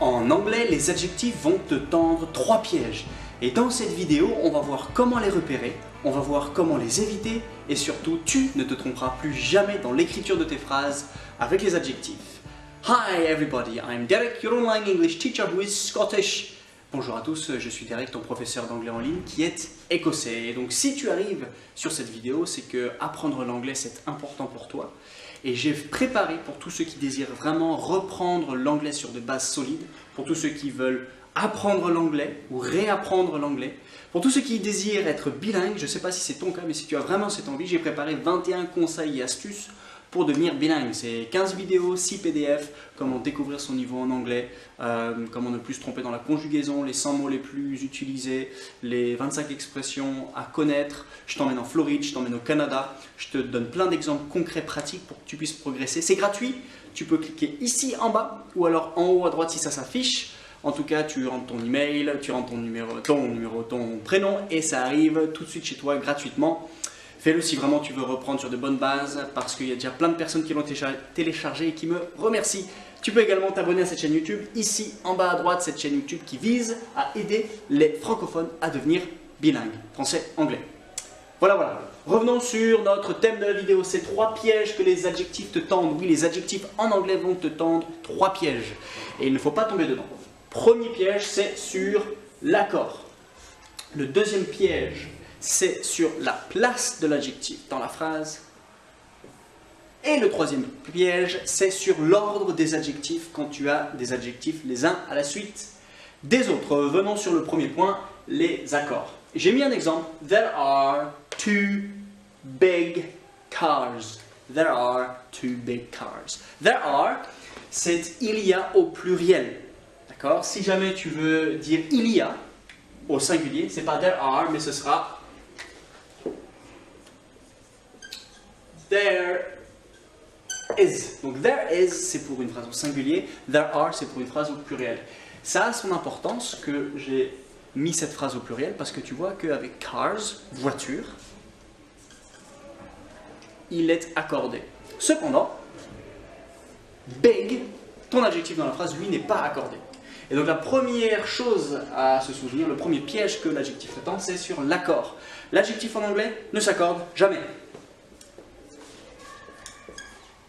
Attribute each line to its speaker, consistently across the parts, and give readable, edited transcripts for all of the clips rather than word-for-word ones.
Speaker 1: En anglais, les adjectifs vont te tendre 3 pièges. Et dans cette vidéo, on va voir comment les repérer, on va voir comment les éviter et surtout, tu ne te tromperas plus jamais dans l'écriture de tes phrases avec les adjectifs. Hi everybody, I'm Derek, your online English teacher who is Scottish. Bonjour à tous, je suis Derek, ton professeur d'anglais en ligne qui est écossais. Et donc si tu arrives sur cette vidéo, c'est que apprendre l'anglais c'est important pour toi. Et j'ai préparé pour tous ceux qui désirent vraiment reprendre l'anglais sur de bases solides, pour tous ceux qui veulent apprendre l'anglais ou réapprendre l'anglais, pour tous ceux qui désirent être bilingues, je ne sais pas si c'est ton cas, mais si tu as vraiment cette envie, j'ai préparé 21 conseils et astuces pour devenir bilingue. C'est 15 vidéos, 6 PDF, comment découvrir son niveau en anglais, comment ne plus se tromper dans la conjugaison, les 100 mots les plus utilisés, les 25 expressions à connaître. Je t'emmène en Floride, je t'emmène au Canada, je te donne plein d'exemples concrets, pratiques pour que tu puisses progresser. C'est gratuit, tu peux cliquer ici en bas ou alors en haut à droite si ça s'affiche. En tout cas, tu rentres ton email, tu rentres ton numéro, ton prénom et ça arrive tout de suite chez toi gratuitement. Fais-le si vraiment tu veux reprendre sur de bonnes bases parce qu'il y a déjà plein de personnes qui l'ont téléchargé et qui me remercient. Tu peux également t'abonner à cette chaîne YouTube, ici en bas à droite, cette chaîne YouTube qui vise à aider les francophones à devenir bilingues, français-anglais. Voilà. Revenons sur notre thème de la vidéo, ces 3 pièges que les adjectifs te tendent. Oui, les adjectifs en anglais vont te tendre 3 pièges et il ne faut pas tomber dedans. Premier piège, c'est sur l'accord. Le deuxième piège, c'est sur la place de l'adjectif dans la phrase. Et le troisième piège, c'est sur l'ordre des adjectifs quand tu as des adjectifs les uns à la suite des autres. Venons sur le premier point, les accords. J'ai mis un exemple. There are 2 big cars. There are 2 big cars. There are, c'est il y a au pluriel. D'accord? Si jamais tu veux dire il y a au singulier, c'est pas there are, mais ce sera there is. Donc there is, c'est pour une phrase au singulier, there are, c'est pour une phrase au pluriel. Ça a son importance que j'ai mis cette phrase au pluriel parce que tu vois qu'avec cars, voiture, il est accordé. Cependant, big, ton adjectif dans la phrase, lui, n'est pas accordé. Et donc la première chose à se souvenir, le premier piège que l'adjectif te tend, c'est sur l'accord. L'adjectif en anglais ne s'accorde jamais.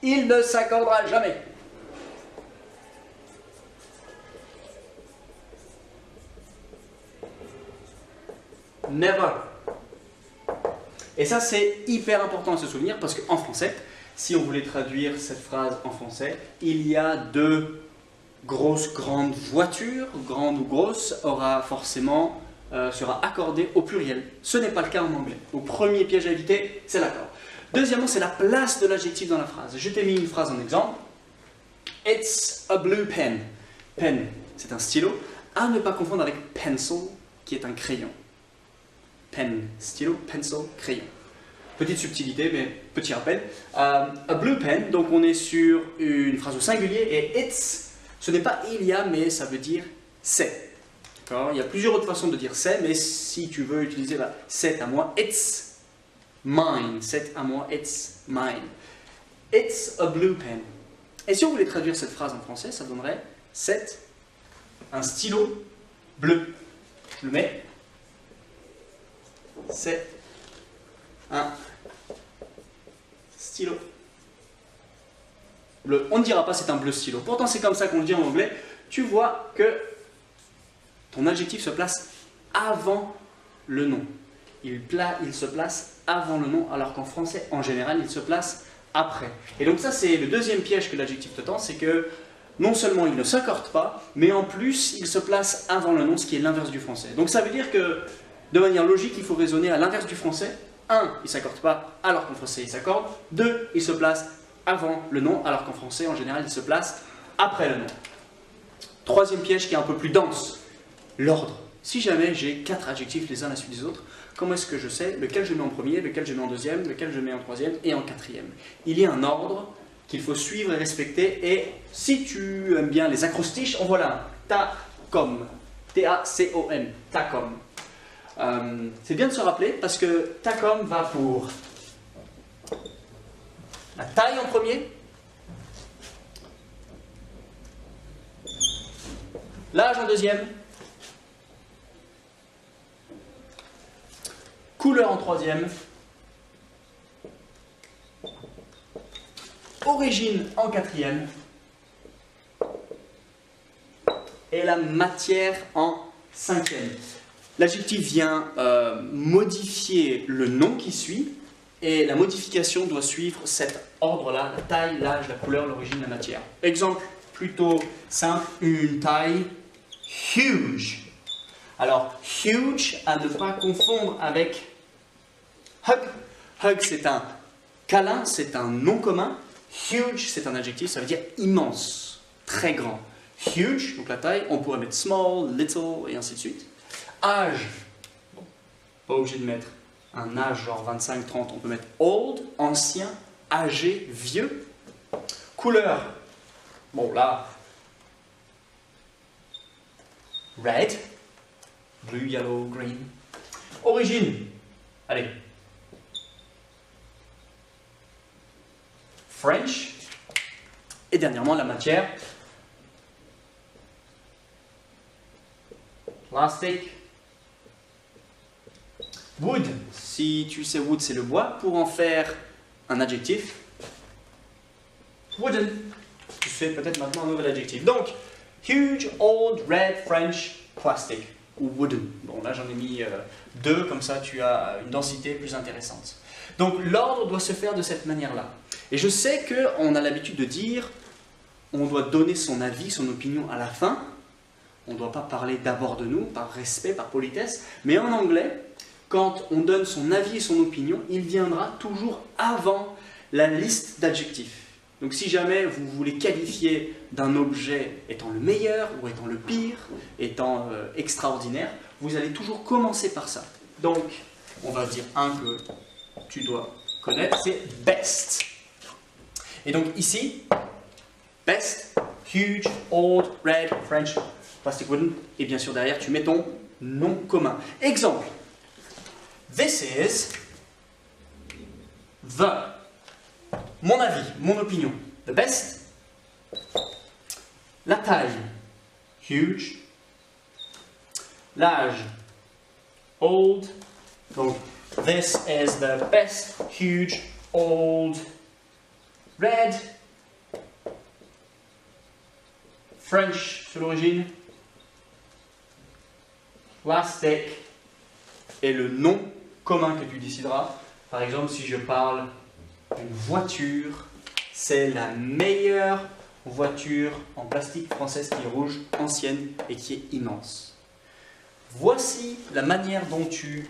Speaker 1: Il ne s'accordera jamais. Never. Et ça, c'est hyper important à se souvenir parce qu'en français, si on voulait traduire cette phrase en français, il y a 2 grosses, grandes voitures, grande ou grosse, sera accordé au pluriel. Ce n'est pas le cas en anglais. Au premier piège à éviter, c'est l'accord. Deuxièmement, c'est la place de l'adjectif dans la phrase. Je t'ai mis une phrase en exemple. It's a blue pen. Pen, c'est un stylo. À ne pas confondre avec pencil, qui est un crayon. Pen, stylo, pencil, crayon. Petite subtilité, mais petit rappel. A blue pen, donc on est sur une phrase au singulier, et it's, ce n'est pas il y a, mais ça veut dire c'est. Il y a plusieurs autres façons de dire c'est, mais si tu veux utiliser c'est à moi, it's mine, c'est à moi, it's mine. It's a blue pen. Et si on voulait traduire cette phrase en français, ça donnerait c'est un stylo bleu. Je le mets. C'est un stylo bleu. On ne dira pas c'est un bleu stylo. Pourtant c'est comme ça qu'on le dit en anglais. Tu vois que ton adjectif se place avant le nom. Il se place avant le nom, alors qu'en français, en général, il se place après. Et donc ça, c'est le deuxième piège que l'adjectif te tend, c'est que non seulement il ne s'accorde pas, mais en plus, il se place avant le nom, ce qui est l'inverse du français. Donc ça veut dire que, de manière logique, il faut raisonner à l'inverse du français. 1, il ne s'accorde pas, alors qu'en français, il s'accorde. 2, il se place avant le nom, alors qu'en français, en général, il se place après le nom. Troisième piège qui est un peu plus dense, l'ordre. Si jamais j'ai 4 adjectifs les uns à la suite des autres, comment est-ce que je sais lequel je mets en premier, lequel je mets en deuxième, lequel je mets en troisième et en quatrième? Il y a un ordre qu'il faut suivre et respecter, et si tu aimes bien les acrostiches, en voilà un. TACOM. T-A-C-O-M. TACOM. C'est bien de se rappeler parce que TACOM va pour la taille en premier, L'âge en deuxième. Couleur en troisième. Origine en quatrième. Et la matière en cinquième. L'adjectif vient modifier le nom qui suit. Et la modification doit suivre cet ordre-là, la taille, l'âge, la couleur, l'origine, la matière. Exemple plutôt simple, une taille huge. Alors, huge, à ne pas confondre avec hug. Hug, c'est un câlin, c'est un nom commun. Huge, c'est un adjectif, ça veut dire immense, très grand. Huge, donc la taille, on pourrait mettre small, little, et ainsi de suite. Âge, bon, pas obligé de mettre un âge genre 25, 30, on peut mettre old, ancien, âgé, vieux. Couleur, bon là, red, blue, yellow, green. Origine, allez, French. Et dernièrement, la matière, plastic. Wood, si tu sais wood c'est le bois, pour en faire un adjectif, wooden. Tu sais peut-être maintenant un nouvel adjectif. Donc, huge, old, red, French, plastic ou wooden. Bon là j'en ai mis deux, comme ça tu as une densité plus intéressante. Donc l'ordre doit se faire de cette manière-là. Et je sais qu'on a l'habitude de dire, on doit donner son avis, son opinion à la fin. On ne doit pas parler d'abord de nous, par respect, par politesse. Mais en anglais, quand on donne son avis et son opinion, il viendra toujours avant la liste d'adjectifs. Donc si jamais vous voulez qualifier d'un objet étant le meilleur ou étant le pire, étant extraordinaire, vous allez toujours commencer par ça. Donc, on va dire un que tu dois connaître, c'est best. Et donc ici, best, huge, old, red, French, plastic, wooden, et bien sûr derrière tu mets ton nom commun. Exemple. This is the, mon avis, mon opinion, the best, la taille, huge, l'âge, old, donc this is the best, huge, old, red, French sur l'origine, plastic, et le nom commun que tu décideras. Par exemple, si je parle d'une voiture, c'est la meilleure voiture en plastique française qui est rouge, ancienne et qui est immense. Voici la manière dont tu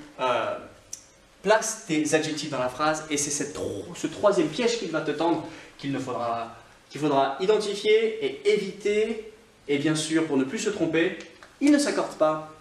Speaker 1: places tes adjectifs dans la phrase, et c'est ce troisième piège qu'il va te tendre qu'il faudra identifier et éviter. Et bien sûr, pour ne plus se tromper, il ne s'accorde pas.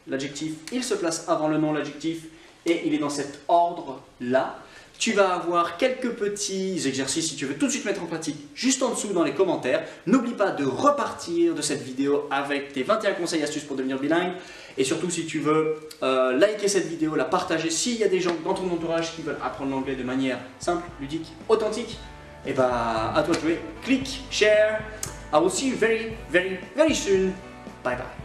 Speaker 1: L'adjectif, il se place avant le nom, l'adjectif, et il est dans cet ordre-là. Tu vas avoir quelques petits exercices si tu veux tout de suite mettre en pratique juste en dessous dans les commentaires. N'oublie pas de repartir de cette vidéo avec tes 21 conseils et astuces pour devenir bilingue. Et surtout, si tu veux liker cette vidéo, la partager, s'il y a des gens dans ton entourage qui veulent apprendre l'anglais de manière simple, ludique, authentique, et bah à toi de jouer. Clique, share. I will see you very, very, very soon. Bye bye.